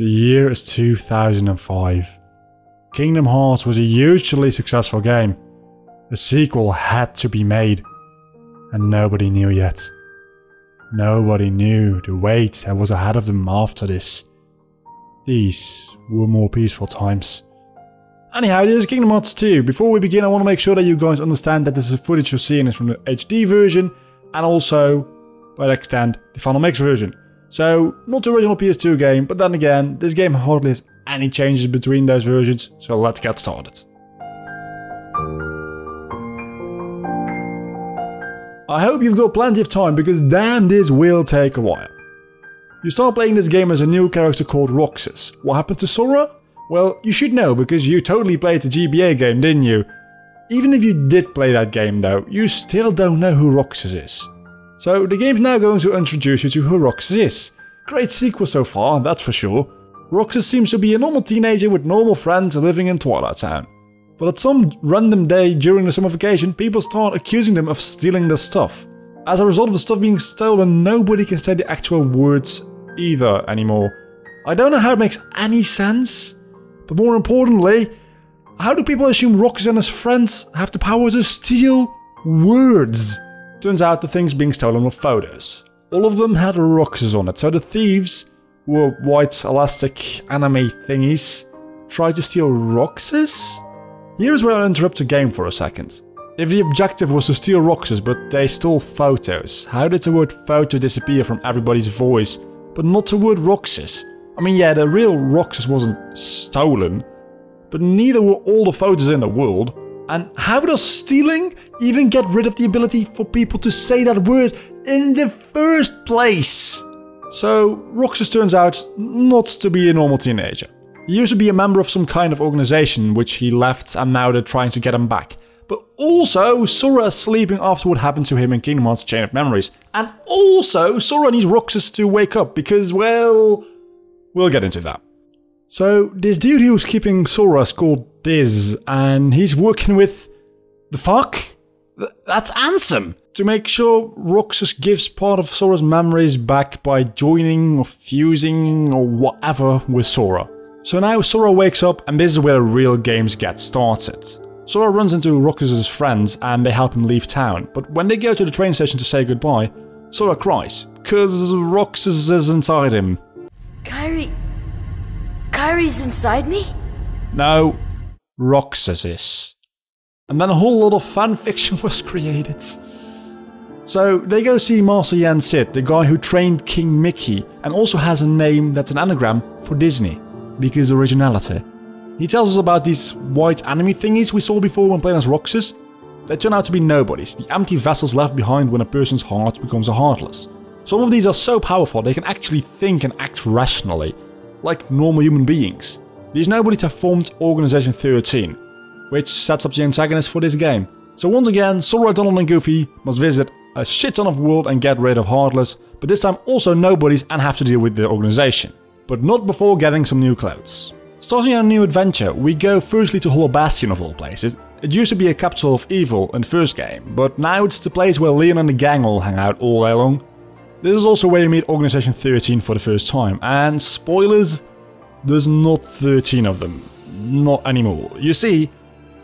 The year is 2005. Kingdom Hearts was a hugely successful game. A sequel had to be made. And nobody knew yet. Nobody knew the weight that was ahead of them after this. These were more peaceful times. Anyhow, this is Kingdom Hearts 2. Before we begin, I want to make sure that you guys understand that this is footage you're seeing is from the HD version, and also, by that extent, the Final Mix version. So, not the original PS2 game, but then again, this game hardly has any changes between those versions, so let's get started. I hope you've got plenty of time, because damn, this will take a while. You start playing this game as a new character called Roxas. What happened to Sora? Well, you should know, because you totally played the GBA game, didn't you? Even if you did play that game though, you still don't know who Roxas is. So the game's now going to introduce you to who Roxas is. Great sequel so far, that's for sure. Roxas seems to be a normal teenager with normal friends living in Twilight Town. But at some random day during the summer vacation, people start accusing them of stealing their stuff. As a result of the stuff being stolen, nobody can say the actual words either anymore. I don't know how it makes any sense, but more importantly, how do people assume Roxas and his friends have the power to steal words? Turns out the things being stolen were photos. All of them had Roxas on it, so the thieves, who were white elastic anime thingies, tried to steal Roxas? Here's where I'll interrupt the game for a second. If the objective was to steal Roxas but they stole photos, how did the word photo disappear from everybody's voice, but not the word Roxas? I mean, yeah, the real Roxas wasn't stolen, but neither were all the photos in the world. And how does stealing even get rid of the ability for people to say that word in the first place? So, Roxas turns out not to be a normal teenager. He used to be a member of some kind of organization which he left, and now they're trying to get him back. But also, Sora is sleeping after what happened to him in Kingdom Hearts Chain of Memories. And also, Sora needs Roxas to wake up because, well, we'll get into that. So, this dude who's keeping Sora is called Diz, and he's working with... the fuck? That's Ansem! To make sure Roxas gives part of Sora's memories back by joining or fusing or whatever with Sora. So now Sora wakes up, and this is where the real games get started. Sora runs into Roxas' friends and they help him leave town, but when they go to the train station to say goodbye, Sora cries, cause Roxas is inside him. Kyrie's inside me? No, Roxas is. And then a whole lot of fanfiction was created. So they go see Master Yan Sid, the guy who trained King Mickey, and also has a name that's an anagram for Disney, because originality. He tells us about these white anime thingies we saw before when playing as Roxas. They turn out to be nobodies, the empty vessels left behind when a person's heart becomes a heartless. Some of these are so powerful they can actually think and act rationally, like normal human beings. These nobodies have formed Organization 13, which sets up the antagonist for this game. So once again, Sora, Donald and Goofy must visit a shit ton of world and get rid of Heartless, but this time also nobodies and have to deal with the organization. But not before getting some new clothes. Starting our new adventure, we go firstly to Hollow Bastion of all places. It used to be a capital of evil in the first game, but now it's the place where Leon and the gang all hang out all day long. This is also where you meet Organization 13 for the first time, and spoilers, there's not 13 of them. Not anymore. You see,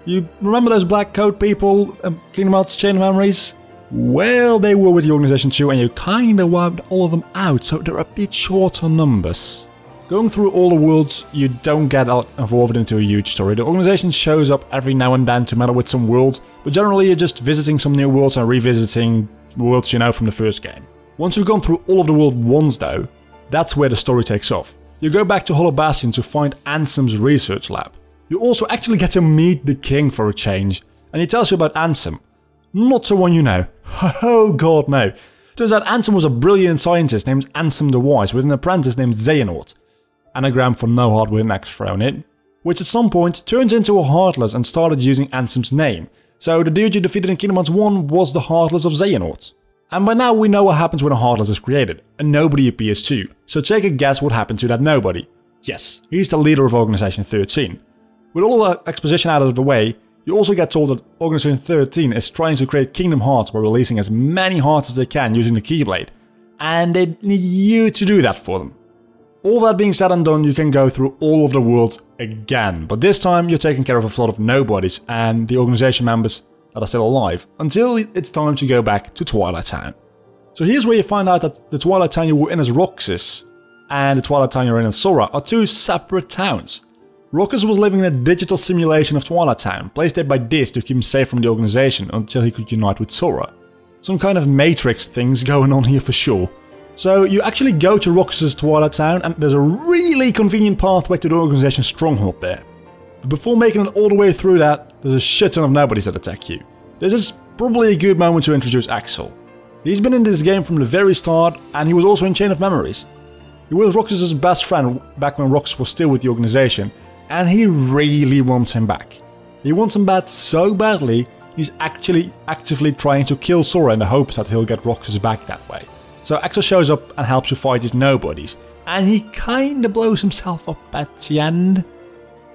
you remember those black coat people, Kingdom Hearts Chain of Memories? Well, they were with the Organization too, and you kinda wiped all of them out, so they're a bit short on numbers. Going through all the worlds, you don't get involved into a huge story. The Organization shows up every now and then to meddle with some worlds, but generally you're just visiting some new worlds and revisiting worlds you know from the first game. Once you've gone through all of the world once though, that's where the story takes off. You go back to Hollow Bastion to find Ansem's research lab. You also actually get to meet the king for a change, and he tells you about Ansem. Not someone you know. Oh god no. Turns out Ansem was a brilliant scientist named Ansem the Wise with an apprentice named Xehanort. Anagram for no heart with an X thrown in. Which at some point turns into a Heartless and started using Ansem's name. So the dude you defeated in Kingdom Hearts 1 was the Heartless of Xehanort. And by now we know what happens when a Heartless is created. A nobody appears too. So take a guess what happened to that nobody. Yes, he's the leader of Organization 13. With all the exposition out of the way, you also get told that Organization 13 is trying to create Kingdom Hearts by releasing as many hearts as they can using the Keyblade. And they need you to do that for them. All that being said and done, you can go through all of the worlds again, but this time you're taking care of a flood of nobodies and the organization members that are still alive, until it's time to go back to Twilight Town. So here's where you find out that the Twilight Town you were in as Roxas and the Twilight Town you're in as Sora are two separate towns. Roxas was living in a digital simulation of Twilight Town, placed there by Diz to keep him safe from the organization until he could unite with Sora. Some kind of Matrix things going on here for sure. So you actually go to Roxas' Twilight Town and there's a really convenient pathway to the organization's stronghold there. But before making it all the way through that, there's a shit ton of nobodies that attack you. This is probably a good moment to introduce Axel. He's been in this game from the very start and he was also in Chain of Memories. He was Roxas' best friend back when Roxas was still with the organization, and he really wants him back. He wants him back so badly, he's actually actively trying to kill Sora in the hopes that he'll get Roxas back that way. So Axel shows up and helps you fight his nobodies, and he kinda blows himself up at the end.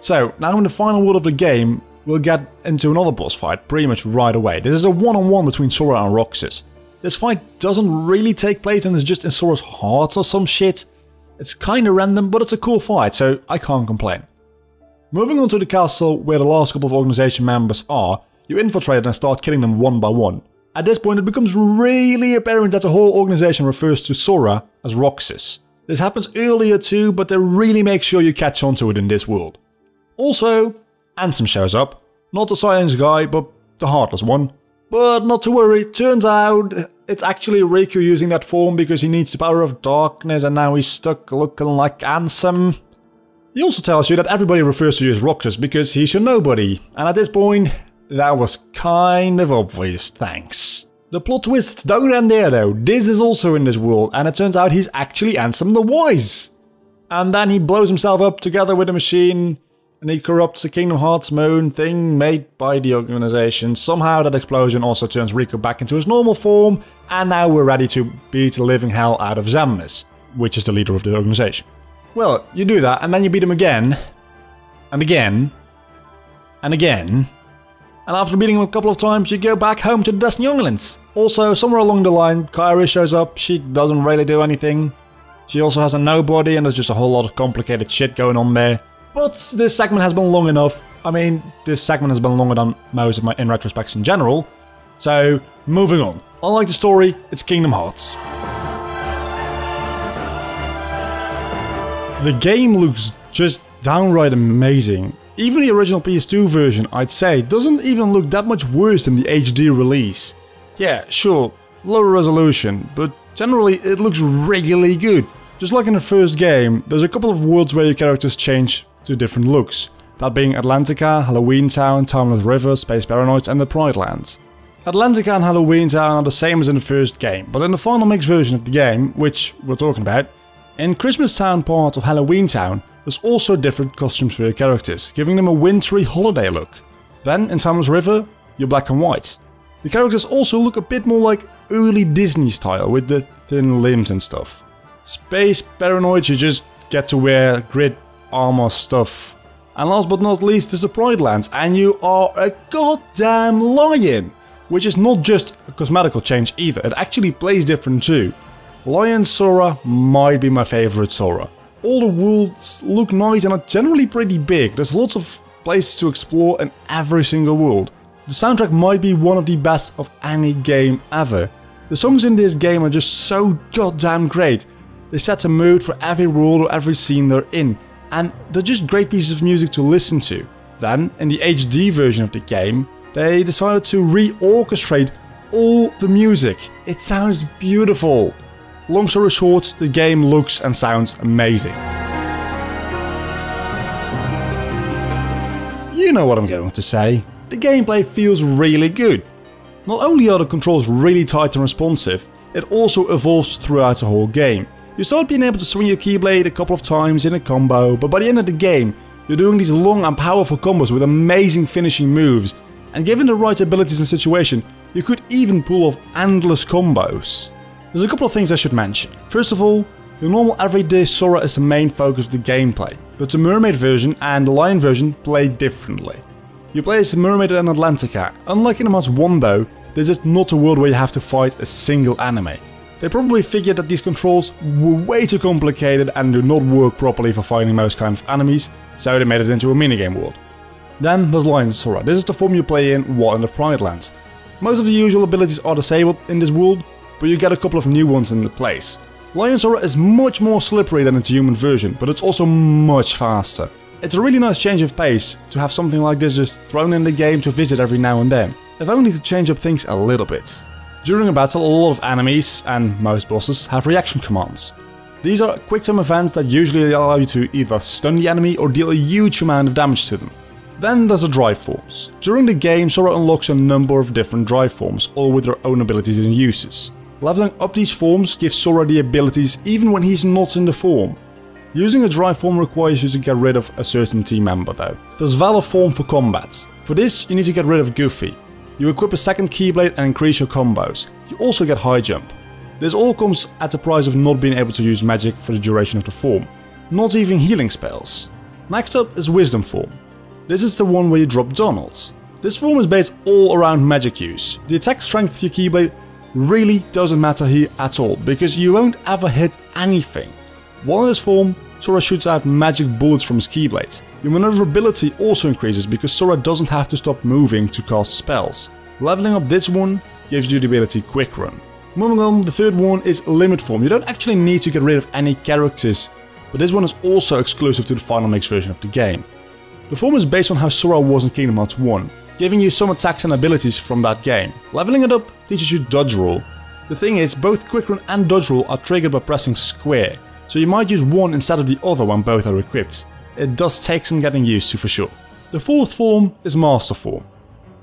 So, now in the final world of the game, we'll get into another boss fight pretty much right away. This is a one-on-one between Sora and Roxas. This fight doesn't really take place and it's just in Sora's heart or some shit. It's kinda random, but it's a cool fight, so I can't complain. Moving on to the castle where the last couple of organization members are, you infiltrate and start killing them one by one. At this point it becomes really apparent that the whole organization refers to Sora as Roxas. This happens earlier too, but they really make sure you catch on to it in this world. Also, Ansem shows up. Not the science guy, but the heartless one. But not to worry, turns out it's actually Riku using that form because he needs the power of darkness and now he's stuck looking like Ansem. He also tells you that everybody refers to you as Roxas because he's your nobody, and at this point, that was kind of obvious, thanks. The plot twists don't end there though. Diz is also in this world, and it turns out he's actually Ansem the Wise. And then he blows himself up together with a machine, and he corrupts the Kingdom Hearts moon thing made by the organization. Somehow that explosion also turns Riku back into his normal form, and now we're ready to beat the living hell out of Xemnas, which is the leader of the organization. Well, you do that, and then you beat him again, and again, and again. And after beating him a couple of times, you go back home to the Destiny Islands. Also, somewhere along the line, Kairi shows up. She doesn't really do anything. She also has a nobody, and there's just a whole lot of complicated shit going on there. But this segment has been long enough. I mean, this segment has been longer than most of my in retrospects in general. So, moving on. Unlike the story, it's Kingdom Hearts. The game looks just downright amazing. Even the original PS2 version, I'd say, doesn't even look that much worse than the HD release. Yeah, sure, lower resolution, but generally it looks really good. Just like in the first game, there's a couple of worlds where your characters change to different looks. That being Atlantica, Halloween Town, Timeless River, Space Paranoids and the Pride Lands. Atlantica and Halloween Town are the same as in the first game, but in the final mix version of the game, which we're talking about, in Christmas Town part of Halloween Town, there's also different costumes for your characters, giving them a wintry holiday look. Then, in Timeless River, you're black and white. The characters also look a bit more like early Disney style, with the thin limbs and stuff. Space Paranoids, you just get to wear grid armor stuff. And last but not least, there's the Pride Lands, and you are a goddamn lion! Which is not just a cosmetical change either, it actually plays different too. Lion Sora might be my favorite Sora. All the worlds look nice and are generally pretty big. There's lots of places to explore in every single world. The soundtrack might be one of the best of any game ever. The songs in this game are just so goddamn great. They set a mood for every world or every scene they're in, and they're just great pieces of music to listen to. Then, in the HD version of the game, they decided to re-orchestrate all the music. It sounds beautiful. Long story short, the game looks and sounds amazing. You know what I'm going to say. The gameplay feels really good. Not only are the controls really tight and responsive, it also evolves throughout the whole game. You start being able to swing your keyblade a couple of times in a combo, but by the end of the game, you're doing these long and powerful combos with amazing finishing moves, and given the right abilities and situation, you could even pull off endless combos. There's a couple of things I should mention. First of all, your normal everyday Sora is the main focus of the gameplay, but the mermaid version and the lion version play differently. You play as the mermaid in Atlantica. Unlike in Kingdom Hearts 1 though, this is not a world where you have to fight a single enemy. They probably figured that these controls were way too complicated and do not work properly for fighting most kinds of enemies, so they made it into a minigame world. Then there's Lion Sora. This is the form you play in while in the Pride Lands. Most of the usual abilities are disabled in this world, but you get a couple of new ones in the place. Lion Sora is much more slippery than its human version, but it's also much faster. It's a really nice change of pace to have something like this just thrown in the game to visit every now and then, if only to change up things a little bit. During a battle, a lot of enemies, and most bosses, have reaction commands. These are quick time events that usually allow you to either stun the enemy or deal a huge amount of damage to them. Then there's the drive forms. During the game, Sora unlocks a number of different drive forms, all with their own abilities and uses. Leveling up these forms gives Sora the abilities even when he's not in the form. Using a drive form requires you to get rid of a certain team member though. There's Valor form for combat. For this, you need to get rid of Goofy. You equip a second Keyblade and increase your combos. You also get high jump. This all comes at the price of not being able to use magic for the duration of the form. Not even healing spells. Next up is Wisdom form. This is the one where you drop Donalds. This form is based all around magic use. The attack strength of your Keyblade really doesn't matter here at all, because you won't ever hit anything. While in this form, Sora shoots out magic bullets from his Keyblades. Your maneuverability also increases because Sora doesn't have to stop moving to cast spells. Leveling up this one gives you the ability Quick Run. Moving on, the third one is Limit form. You don't actually need to get rid of any characters, but this one is also exclusive to the Final Mix version of the game. The form is based on how Sora was in Kingdom Hearts 1, giving you some attacks and abilities from that game. Leveling it up teaches you Dodge Roll. The thing is, both Quick Run and Dodge Roll are triggered by pressing square, so you might use one instead of the other when both are equipped. It does take some getting used to for sure. The fourth form is Master form.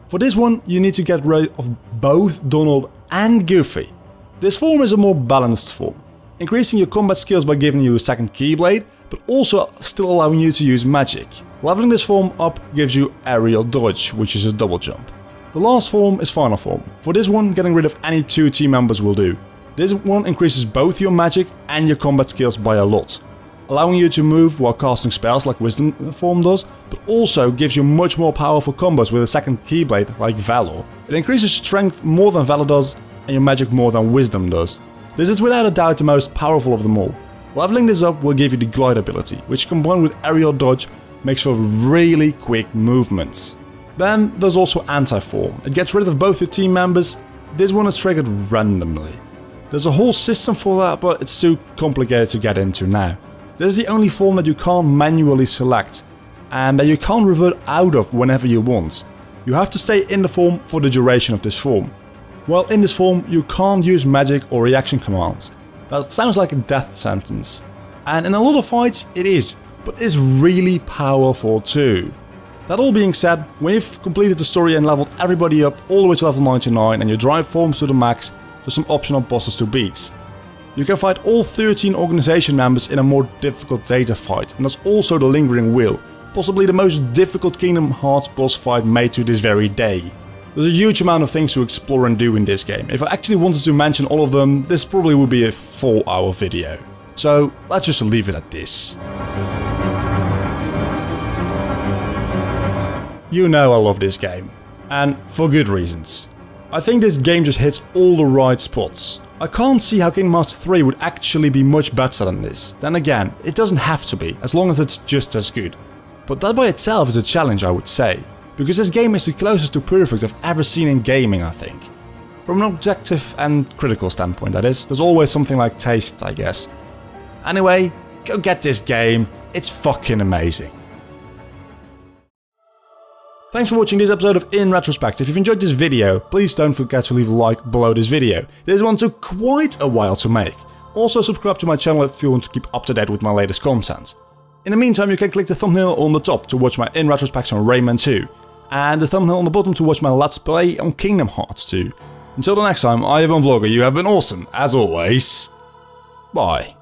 For this one, you need to get rid of both Donald and Goofy. This form is a more balanced form, increasing your combat skills by giving you a second Keyblade, but also still allowing you to use magic. Leveling this form up gives you Aerial Dodge, which is a double jump. The last form is Final form. For this one, getting rid of any two team members will do. This one increases both your magic and your combat skills by a lot, allowing you to move while casting spells like Wisdom form does, but also gives you much more powerful combos with a second Keyblade like Valor. It increases strength more than Valor does, and your magic more than Wisdom does. This is without a doubt the most powerful of them all. Leveling this up will give you the Glide ability, which combined with Aerial Dodge makes for really quick movements. Then there's also Anti-form. It gets rid of both your team members. This one is triggered randomly. There's a whole system for that, but it's too complicated to get into now. This is the only form that you can't manually select, and that you can't revert out of whenever you want. You have to stay in the form for the duration of this form. Well, in this form, you can't use magic or reaction commands. That sounds like a death sentence. And in a lot of fights, it is, but it's really powerful too. That all being said, when you've completed the story and leveled everybody up all the way to level 99 and your drive forms to the max, there's some optional bosses to beat. You can fight all 13 organization members in a more difficult data fight, and there's also the Lingering Wheel, possibly the most difficult Kingdom Hearts boss fight made to this very day. There's a huge amount of things to explore and do in this game. If I actually wanted to mention all of them, this probably would be a 4-hour video. So let's just leave it at this. You know I love this game, and for good reasons. I think this game just hits all the right spots. I can't see how Kingdom Hearts 3 would actually be much better than this. Then again, it doesn't have to be, as long as it's just as good. But that by itself is a challenge, I would say, because this game is the closest to perfect I've ever seen in gaming, I think. From an objective and critical standpoint, that is. There's always something like taste, I guess. Anyway, go get this game, it's fucking amazing. Thanks for watching this episode of In Retrospect. If you've enjoyed this video, please don't forget to leave a like below this video. This one took quite a while to make. Also subscribe to my channel if you want to keep up to date with my latest content. In the meantime, you can click the thumbnail on the top to watch my In Retrospect on Rayman 2, and the thumbnail on the bottom to watch my Let's Play on Kingdom Hearts 2. Until the next time, I have been Vlogger, you have been awesome, as always. Bye.